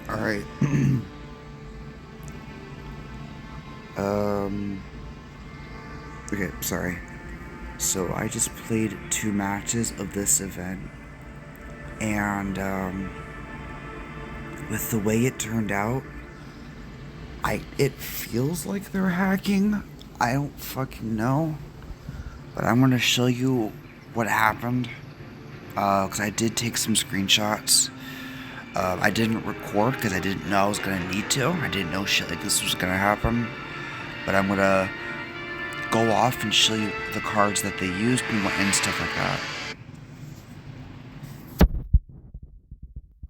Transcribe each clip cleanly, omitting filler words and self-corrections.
Alright. Okay, sorry. So I just played 2 matches of this event, and with the way it turned out, it feels like they're hacking. I don't fucking know, but I'm gonna show you what happened. Because I did take some screenshots. I didn't record because I didn't know I was gonna need to. I didn't know shit like this was gonna happen. But I'm gonna go off and show you the cards that they used and stuff like that.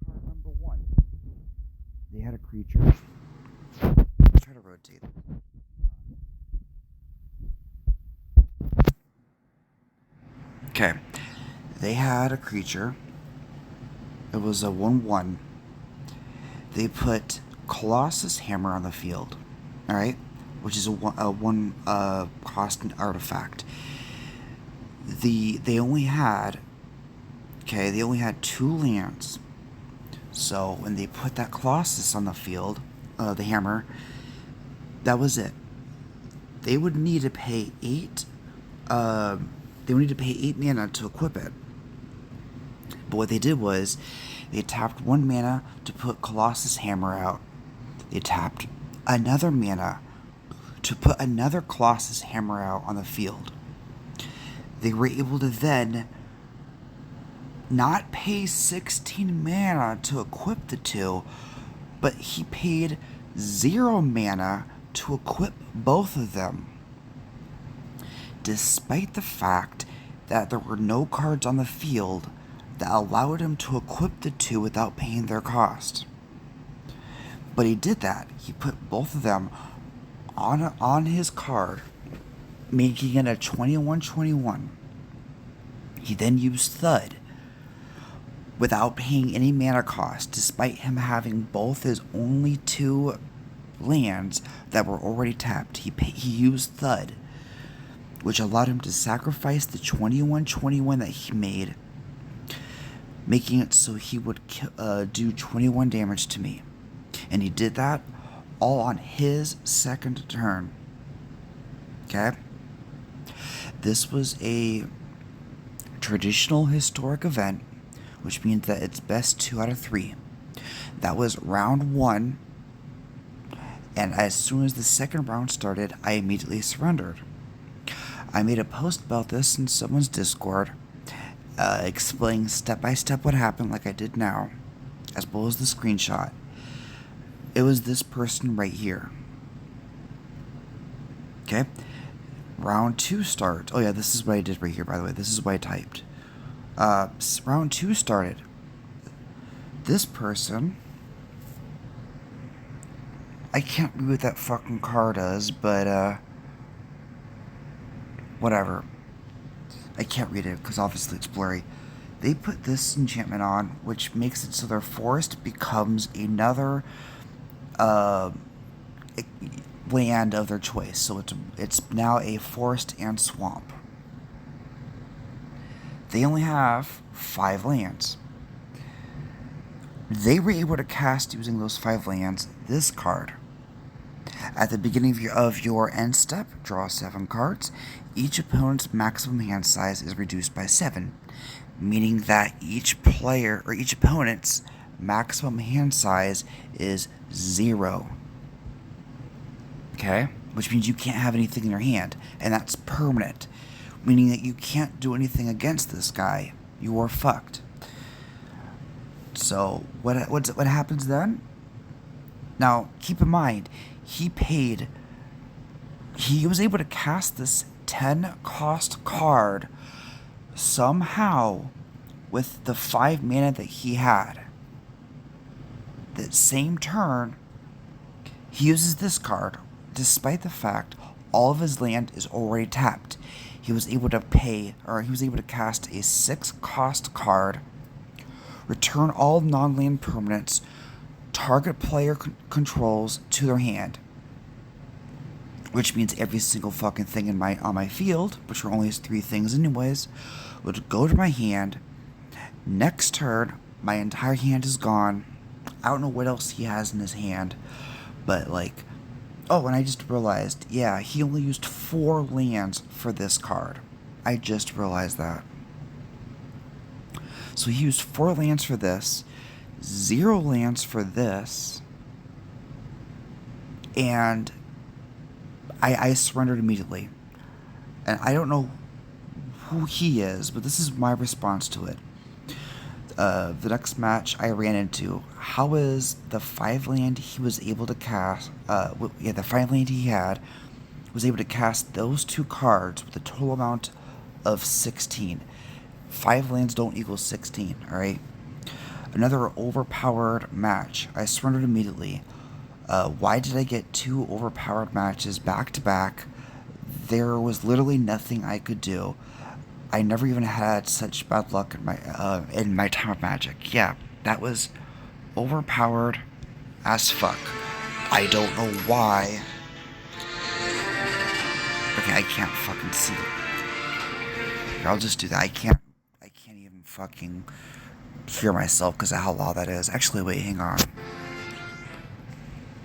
Card number 1. They had a creature. Let's try to rotate it. Okay. They had a creature. It was a 1/1. They put Colossus Hammer on the field. Alright? Which is a one cost artifact. They only had 2 lands. So when they put that Colossus on the field, the hammer, that was it. They would need to pay 8. They would need to pay 8 mana to equip it. But what they did was they tapped 1 mana to put Colossus Hammer out. They tapped another mana to put another Colossus Hammer out on the field. They were able to then not pay 16 mana to equip the 2, but he paid 0 mana to equip both of them. Despite the fact that there were no cards on the field that allowed him to equip the 2 without paying their cost. But he did that. He put both of them on his card, making it a 21/21. He then used Thud without paying any mana cost, despite him having both his only 2 lands that were already tapped. He used Thud, which allowed him to sacrifice the 21/21 that he made, making it so he would do 21 damage to me. And he did that all on his second turn. Okay? This was a traditional historic event, which means that it's best 2 out of 3. That was round 1, and as soon as the second round started, I immediately surrendered. I made a post about this in someone's Discord, explaining step by step what happened, like I did now, as well as the screenshot. It was this person right here. Okay? Round 2 starts. Oh yeah, this is what I did right here, by the way. This is what I typed. Round 2 started. This person, I can't read what that fucking card does, but whatever. I can't read it because obviously it's blurry. They put this enchantment on, which makes it so their forest becomes another land of their choice. So it's now a forest and swamp. They only have 5 lands. They were able to cast, using those 5 lands, this card. At the beginning of your end step, draw 7 cards. Each opponent's maximum hand size is reduced by 7, meaning that each opponent's maximum hand size is 0. Okay? Which means you can't have anything in your hand, and that's permanent, meaning that you can't do anything against this guy. You are fucked. So, what happens then? Now, keep in mind, he was able to cast this 10 cost card somehow with the 5 mana that he had. That same turn, he uses this card, despite the fact all of his land is already tapped. He was able to cast a 6 cost card, return all non-land permanents target player controls to their hand. Which means every single fucking thing on my field, which are only 3 things anyways, would go to my hand. Next turn, my entire hand is gone. I don't know what else he has in his hand, but like, oh, and I just realized, yeah, he only used 4 lands for this card. I just realized that. So he used 4 lands for this, 0 lands for this, and I surrendered immediately. And I don't know who he is, but this is my response to it. The next match I ran into, how is the 5 land he was able to cast, the 5 land he had, was able to cast those 2 cards with a total amount of 16. 5 lands don't equal 16, alright? Another overpowered match. I surrendered immediately. Why did I get 2 overpowered matches back to back? There was literally nothing I could do. I never even had such bad luck in my time of Magic. Yeah, that was overpowered as fuck. I don't know why. Okay, I can't fucking see it. Here, I'll just do that. I can't even fucking hear myself because of how loud that is. Actually, wait, hang on.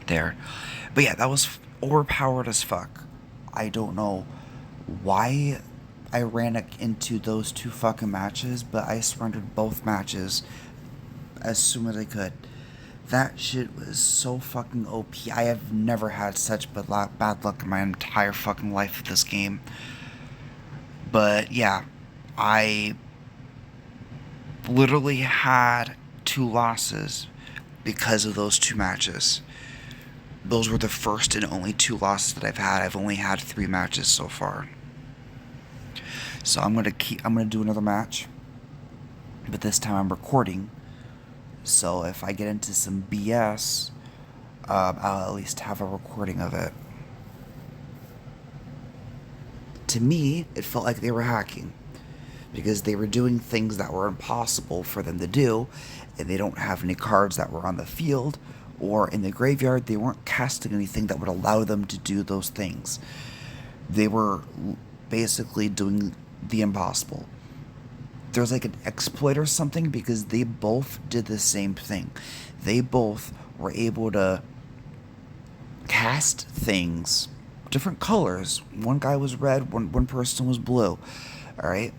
There. But yeah, that was overpowered as fuck. I don't know why I ran into those 2 fucking matches, but I surrendered both matches as soon as I could. That shit was so fucking OP. I have never had such bad luck in my entire fucking life with this game. But yeah, I literally had 2 losses because of those 2 matches. Those were the first and only 2 losses that I've had. I've only had 3 matches so far. So I'm gonna do another match, but this time I'm recording. So if I get into some BS, I'll at least have a recording of it. To me, it felt like they were hacking, because they were doing things that were impossible for them to do, and they don't have any cards that were on the field or in the graveyard. They weren't casting anything that would allow them to do those things. They were basically doing the impossible. There's like an exploit or something, because they both did the same thing. They both were able to cast things, different colors. One guy was red, one person was blue. Alright?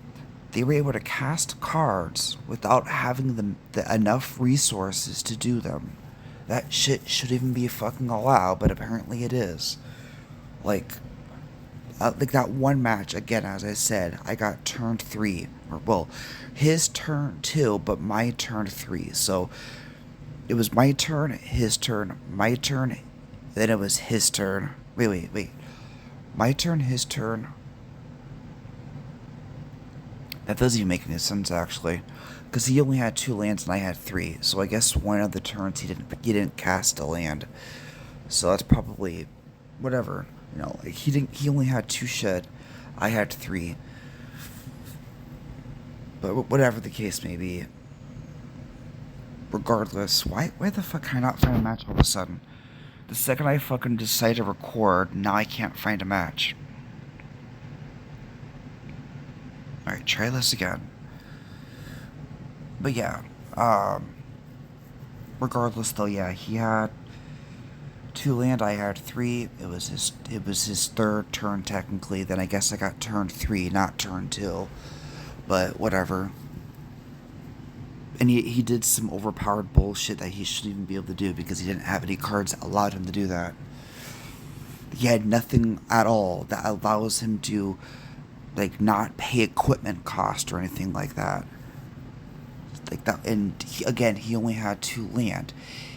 They were able to cast cards without having the enough resources to do them. That shit should even be fucking allowed, but apparently it is. Like that one match, again, as I said, I got turn 3. Well, his turn 2, but my turn 3. So, it was my turn, his turn, my turn, then it was his turn. Wait. My turn, his turn. That doesn't even make any sense, actually. Because he only had 2 lands and I had 3. So I guess one of the turns he didn't cast a land. So that's probably whatever. You know, he only had 2 shit. I had 3. But whatever the case may be. Regardless, why the fuck can I not find a match all of a sudden? The second I fucking decide to record, now I can't find a match. Alright, try this again. But yeah, regardless though, yeah, he had 2 land, I had 3. It was his 3rd turn technically. Then I guess I got turn 3, not turn 2. But whatever. And he did some overpowered bullshit that he shouldn't even be able to do, because he didn't have any cards that allowed him to do that. He had nothing at all that allows him to, like, not pay equipment cost or anything like that. Like that, and he only had 2 land.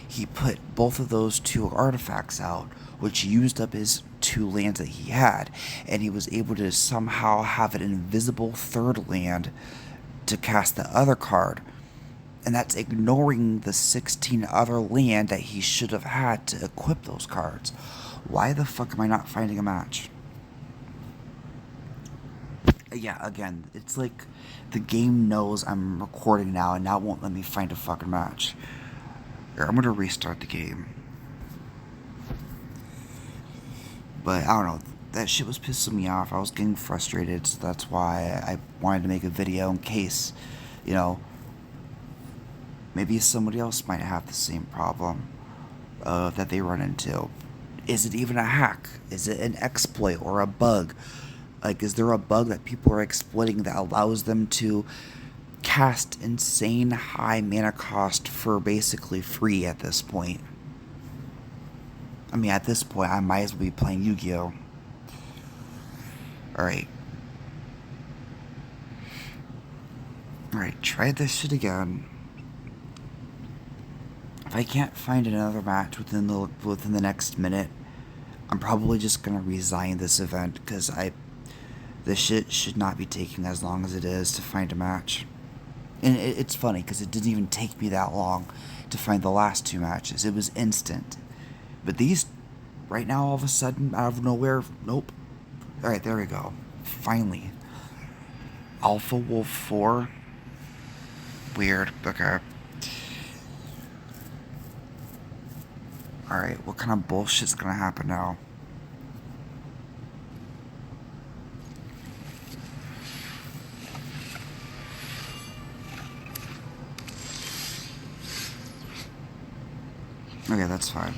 He put both of those 2 artifacts out, which used up his 2 lands that he had, and he was able to somehow have an invisible 3rd land to cast the other card. And that's ignoring the 16 other land that he should have had to equip those cards. Why the fuck am I not finding a match? Yeah, again, it's like the game knows I'm recording now and now won't let me find a fucking match. Here, I'm gonna restart the game. But I don't know, that shit was pissing me off. I was getting frustrated, so that's why I wanted to make a video in case, you know, Maybe somebody else might have the same problem that they run into. Is it even a hack? Is it an exploit or a bug? Like, is there a bug that people are exploiting that allows them to cast insane high mana cost for basically free at this point? I mean, at this point, I might as well be playing Yu-Gi-Oh! Alright. Alright, try this shit again. If I can't find another match within the next minute, I'm probably just gonna resign this event, because this shit should not be taking as long as it is to find a match. And it's funny, because it didn't even take me that long to find the last 2 matches. It was instant. But these, right now, all of a sudden, out of nowhere, nope. Alright, there we go. Finally. Alpha Wolf 4. Weird. Okay. Alright, what kind of bullshit's gonna happen now? Okay, that's fine.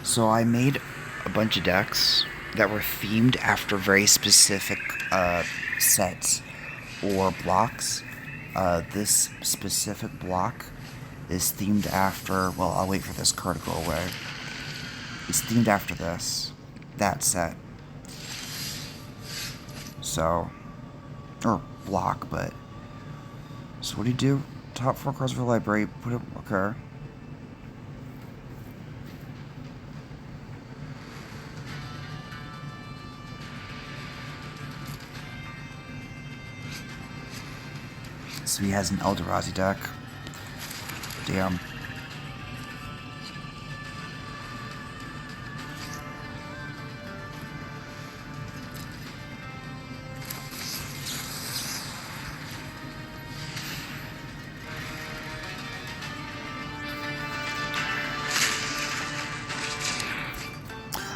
So I made a bunch of decks that were themed after very specific sets or blocks. This specific block is themed after, well, I'll wait for this card to go away. It's themed after that set. So, or block, but, so what do you do? Top 4 cards of the library, put it, okay. So he has an Eldrazi deck. Damn.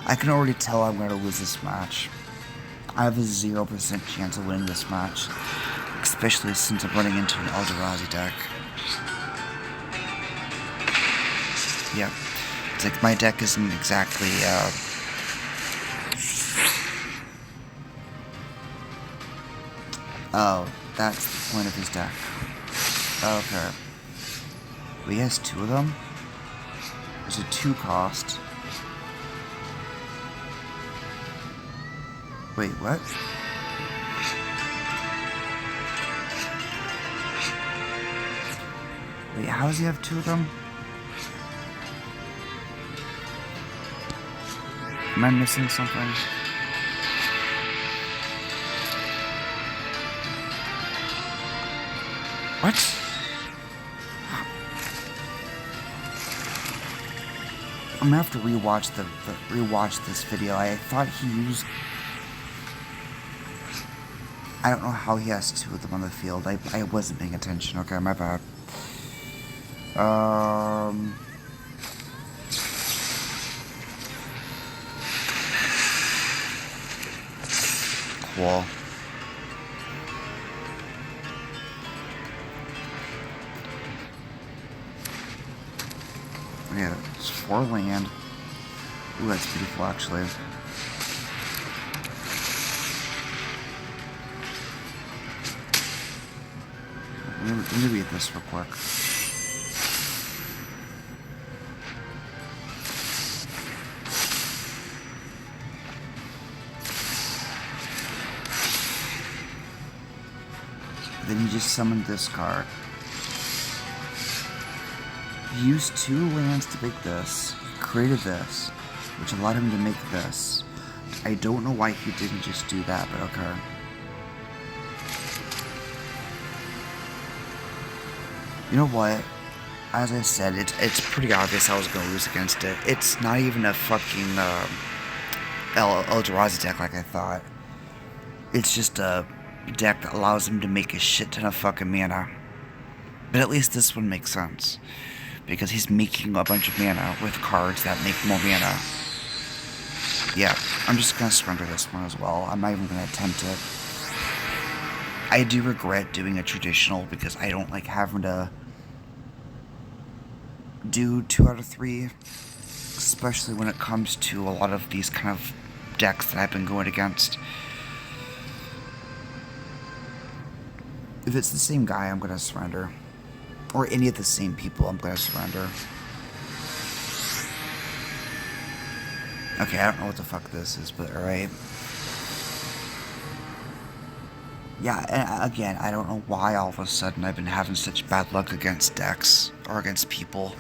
I can already tell I'm going to lose this match. I have a 0% chance of winning this match, especially since I'm running into an Eldrazi deck. Yep. It's like my deck isn't exactly, Oh, that's the point of his deck. Okay. Well, he has 2 of them. There's a 2 cost. Wait, what? Wait, how does he have 2 of them? Am I missing something? What? I'm gonna have to rewatch this video. I thought he used. I don't know how he has 2 of them on the field. I wasn't paying attention. Okay, my bad. Cool. Yeah, it's 4 land. Ooh, that's beautiful, actually. Let me read this real quick. Then he just summoned this card. He used 2 lands to make this, created this, which allowed him to make this. I don't know why he didn't just do that, but okay. You know what? As I said, it's pretty obvious I was going to lose against it. It's not even a fucking Eldrazi deck like I thought. It's just a deck that allows him to make a shit ton of fucking mana. But at least this one makes sense, because he's making a bunch of mana with cards that make more mana. Yeah, I'm just gonna surrender this one as well. I'm not even gonna attempt it. I do regret doing a traditional because I don't like having to do 2 out of 3, especially when it comes to a lot of these kind of decks that I've been going against. If it's the same guy, I'm going to surrender. Or any of the same people, I'm going to surrender. Okay, I don't know what the fuck this is, but alright. Yeah, and again, I don't know why all of a sudden I've been having such bad luck against decks, or against people.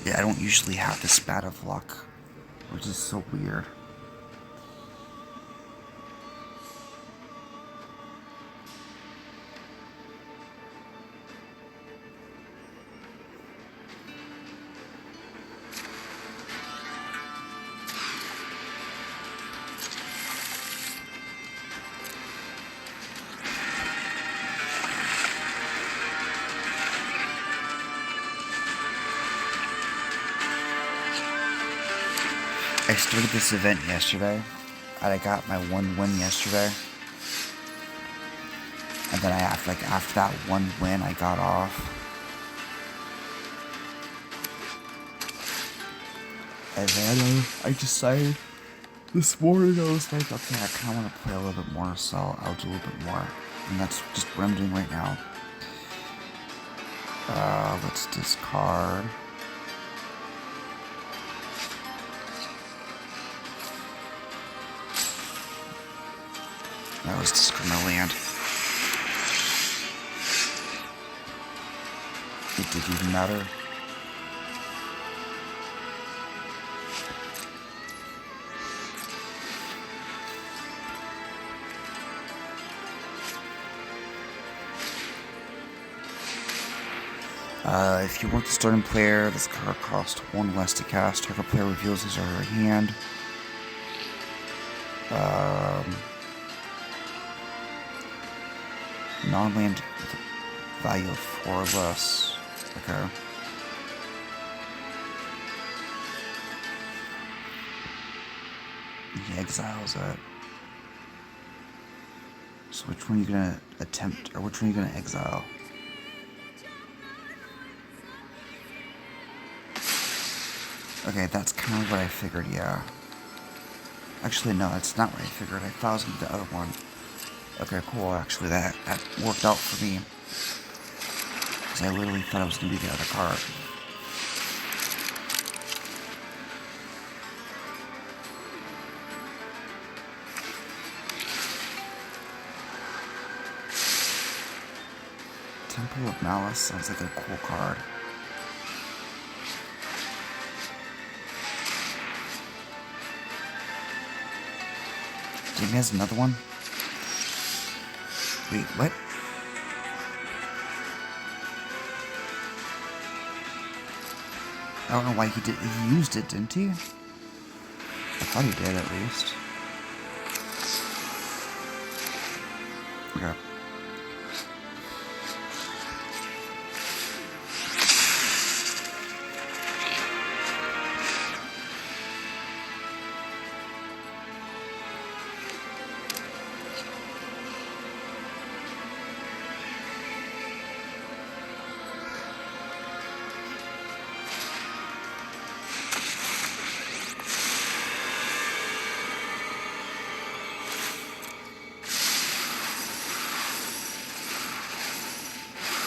Yeah, I don't usually have this bad of luck, which is so weird. I started this event yesterday, and I got my 1 win yesterday. And then after that 1 win, I got off. And then I decided this morning, I was like, okay, I kind of want to play a little bit more, so I'll do a little bit more. And that's just what I'm doing right now. Let's discard. That was discard my land. It didn't even matter. If you want the starting player, this card costs 1 less to cast. Target player reveals his or her hand. Non-land with a value of 4 or less. Okay. He exiles it. So which one are you gonna attempt, or which one are you gonna exile? Okay, that's kind of what I figured, yeah. Actually, no, that's not what I figured. I thought it was going to be the other one. Okay, cool. Actually, that worked out for me. Because I literally thought it was going to be the other card. Temple of Malice sounds like a cool card. Jamie has another one? Wait, what? I don't know why he did. He used it, didn't he? I thought he did, at least. Okay.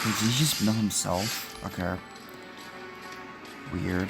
Did he just mill himself? Okay. Weird.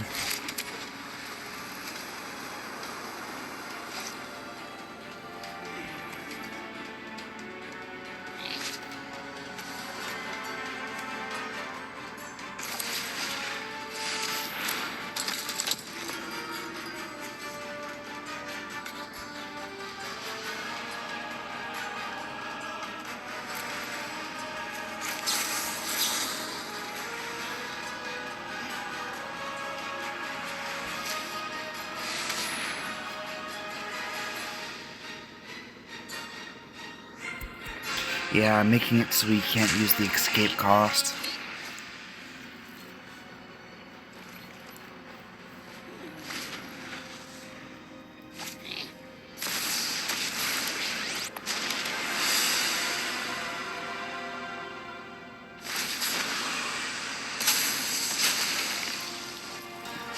Yeah, making it so we can't use the escape cost.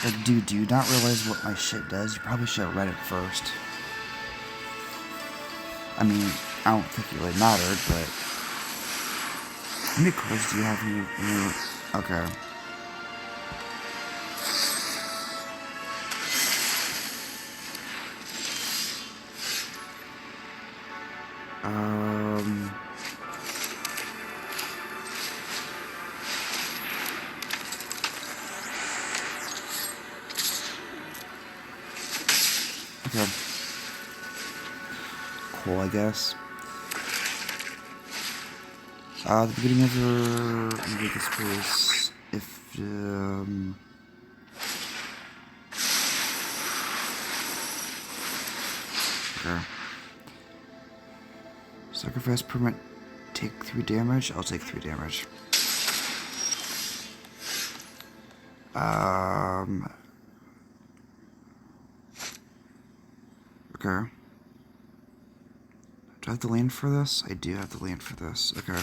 Like, dude, do you not realize what my shit does? You probably should have read it first. I mean, I don't think it really mattered, but... How many cards do you have in your... Okay. Okay. Cool, I guess. At the beginning of your... Make this place... If, Okay. Sacrifice permit. Take 3 damage? I'll take 3 damage. Okay. Do I have the land for this? I do have the land for this. Okay.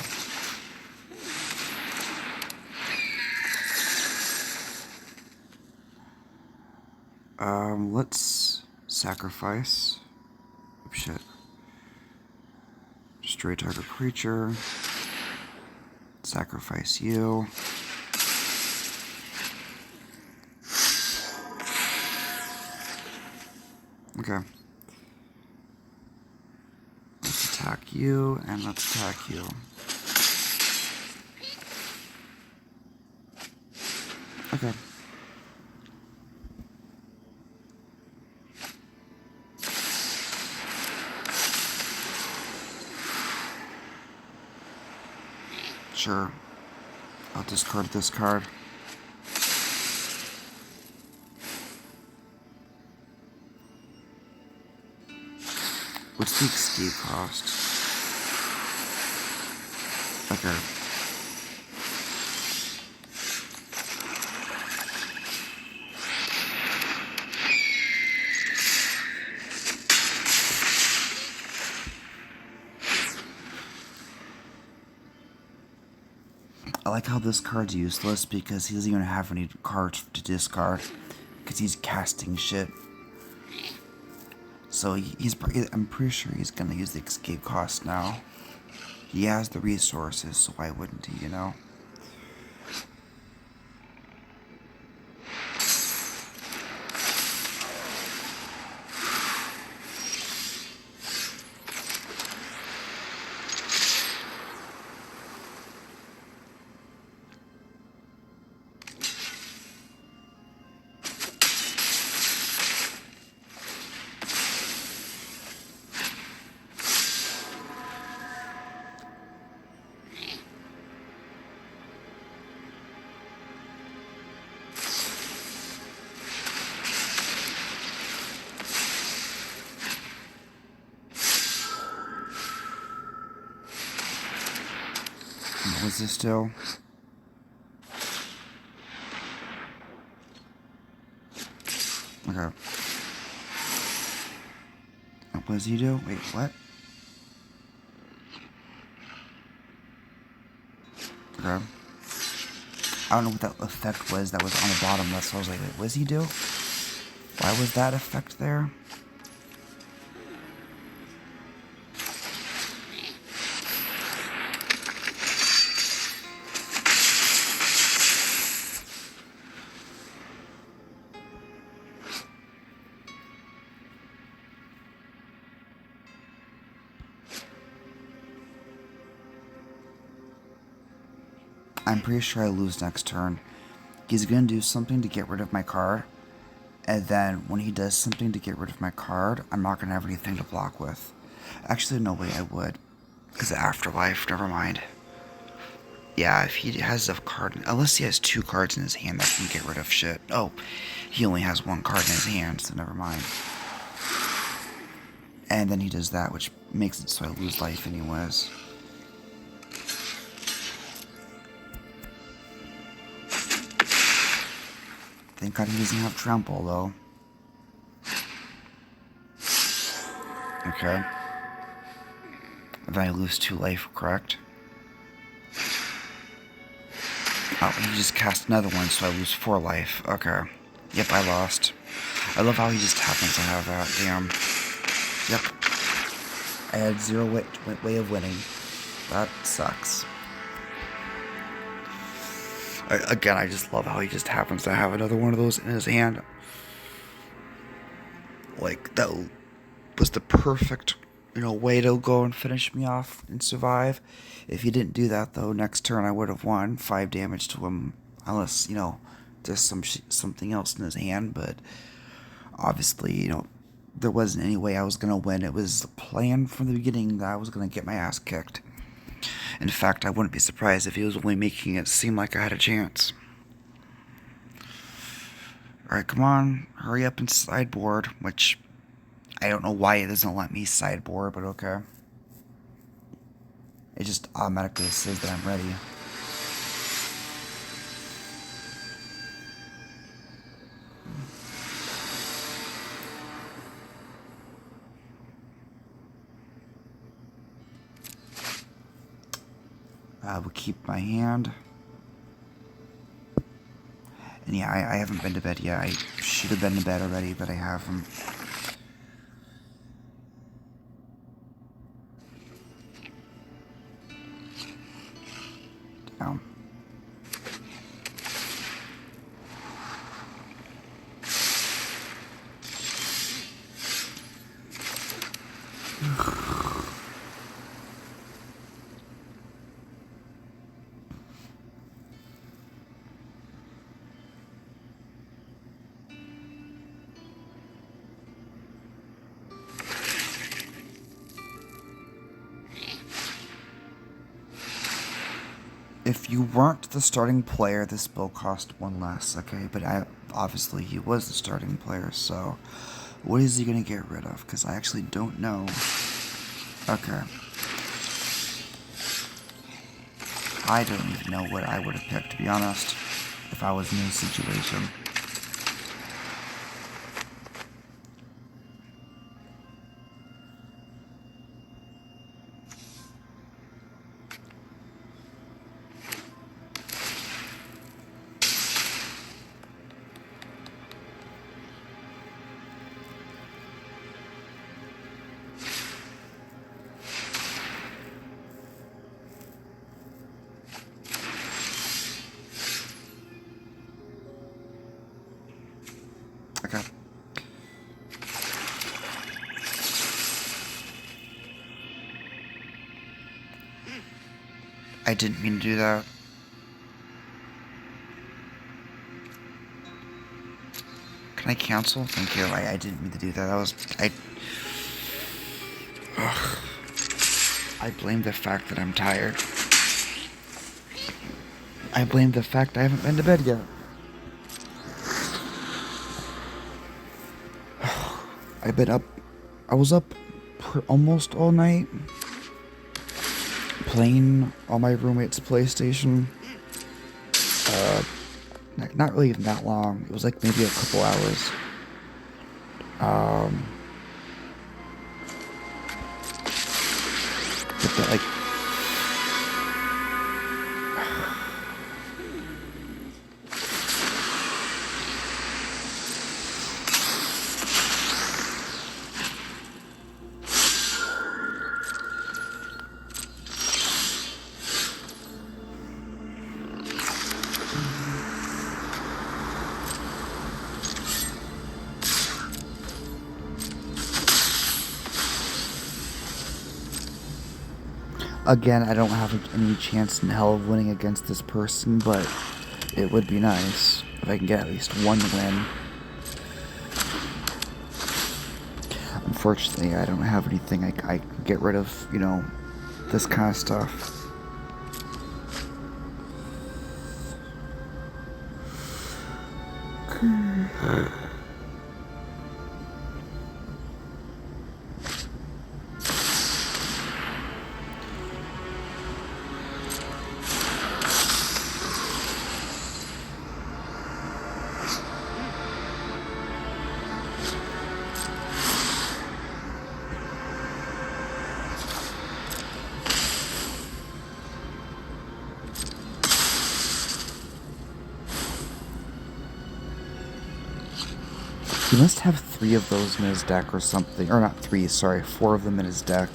Let's sacrifice. Oh, shit. Destroy target creature. Sacrifice you. Okay. Let's attack you, and let's attack you. Okay. Sure. I'll discard this card. What's the escape cost? Okay. I like how this card's useless because he doesn't even have any cards to discard because he's casting shit. So I'm pretty sure he's gonna use the escape cost now. He has the resources, so why wouldn't he, you know? What was this still? Okay. What does he do? Wait, what? Okay. I don't know what that effect was that was on the bottom. That's what I was like, what does he do? Why was that effect there? I'm pretty sure I lose next turn. He's gonna do something to get rid of my card, and then when he does something to get rid of my card, I'm not gonna have anything to block with. Actually, no way I would. Because of Afterlife, never mind. Yeah, if he has a card, unless he has 2 cards in his hand that can get rid of shit. Oh, he only has 1 card in his hand, so never mind. And then he does that, which makes it so I lose life anyways. Thank God he doesn't have trample, though. Okay. Then I lose 2 life, correct? Oh, he just cast another one, so I lose 4 life. Okay. Yep, I lost. I love how he just happens to have that. Damn. Yep. I had zero way of winning. That sucks. Again, I just love how he just happens to have another one of those in his hand. Like, that was the perfect, way to go and finish me off and survive. If he didn't do that, though, next turn I would have won 5 damage to him. Unless, there's something else in his hand. But obviously, there wasn't any way I was going to win. It was planned from the beginning that I was going to get my ass kicked. In fact, I wouldn't be surprised if he was only making it seem like I had a chance. Alright, come on. Hurry up and sideboard, which I don't know why it doesn't let me sideboard, but okay. It just automatically says that I'm ready. I will keep my hand. And yeah, I haven't been to bed yet. I should have been to bed already, but I haven't. Down. If you weren't the starting player, this bill cost 1 less, okay? But obviously he was the starting player, so what is he gonna get rid of? Because I actually don't know. Okay. I don't even know what I would have picked, to be honest, if I was in this situation. Okay. I didn't mean to do that. Can I cancel? Thank you. I didn't mean to do that. That was... I blame the fact that I'm tired. I blame the fact I haven't been to bed yet. I've been up... I was up almost all night. Playing on my roommate's PlayStation. Not really even that long. It was like maybe a couple hours. But that, like... Again, I don't have any chance in hell of winning against this person, but it would be nice if I can get at least one win. Unfortunately, I don't have anything I can get rid of, this kind of stuff. He must have 3 of those in his deck or something. Or not 3, sorry, 4 of them in his deck.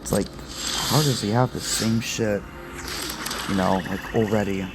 It's like, how does he have the same shit, like already?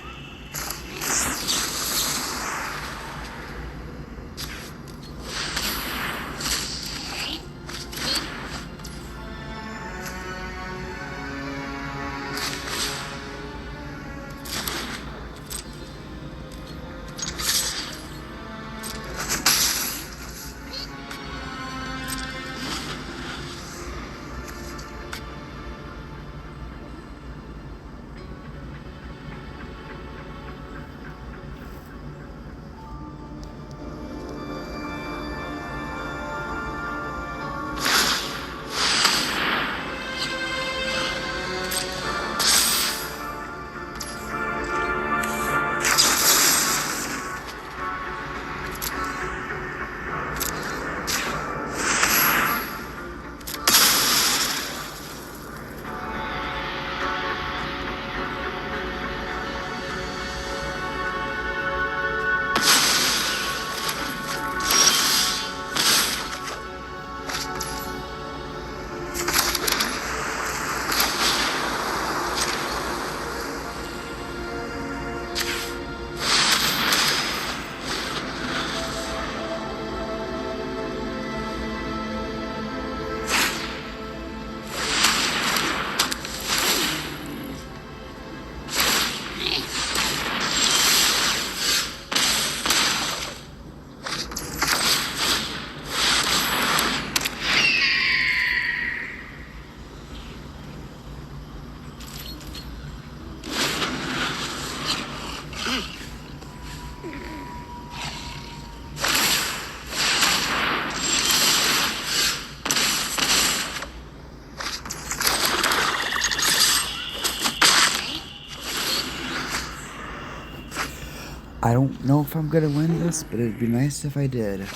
I don't know if I'm gonna win this, but it'd be nice if I did.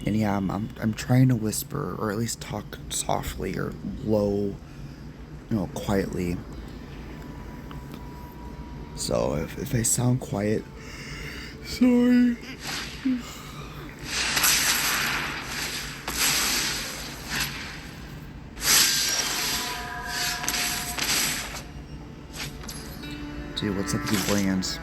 And yeah, I'm trying to whisper, or at least talk softly or low, quietly. So if I sound quiet, sorry. Dude, what's up with these lands?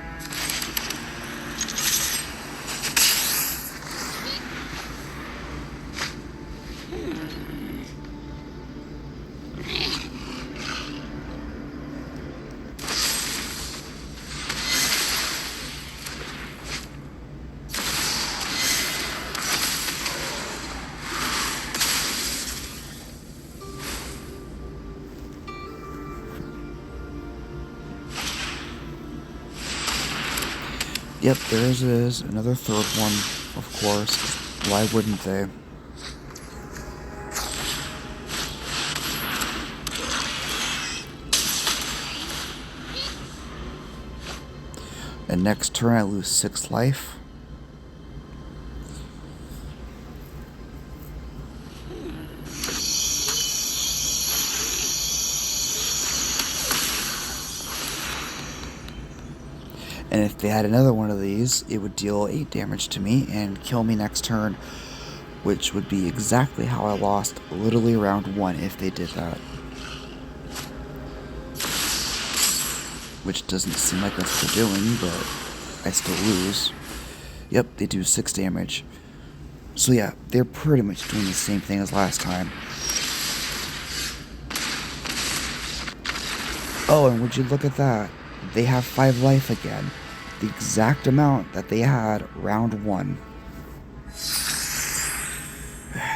Yep, theirs is another third one, of course. Why wouldn't they? And next turn I lose 6 life. And if they had another one of these, it would deal 8 damage to me and kill me next turn, which would be exactly how I lost literally round 1 if they did that. Which doesn't seem like that's what they're doing, but I still lose. Yep, they do 6 damage. So yeah, they're pretty much doing the same thing as last time. Oh, and would you look at that? They have 5 life again. The exact amount that they had round 1.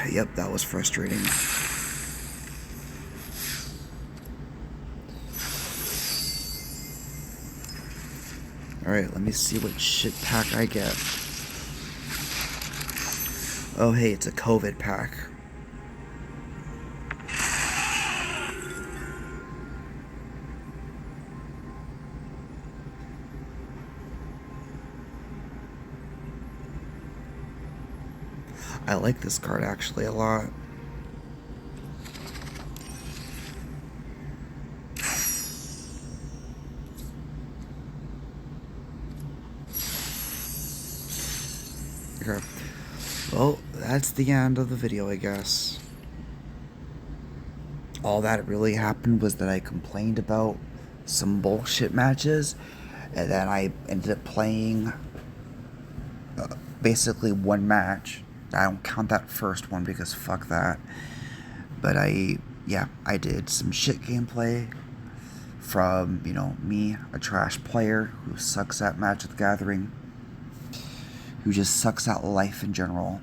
Yep, that was frustrating. Alright, let me see what shit pack I get. Oh hey, it's a COVID pack. I like this card actually a lot. Okay. Well, that's the end of the video, I guess. All that really happened was that I complained about some bullshit matches, and then I ended up playing basically one match. I don't count that first one because fuck that. But I did some shit gameplay from, me, a trash player who sucks at Magic the Gathering, who just sucks at life in general.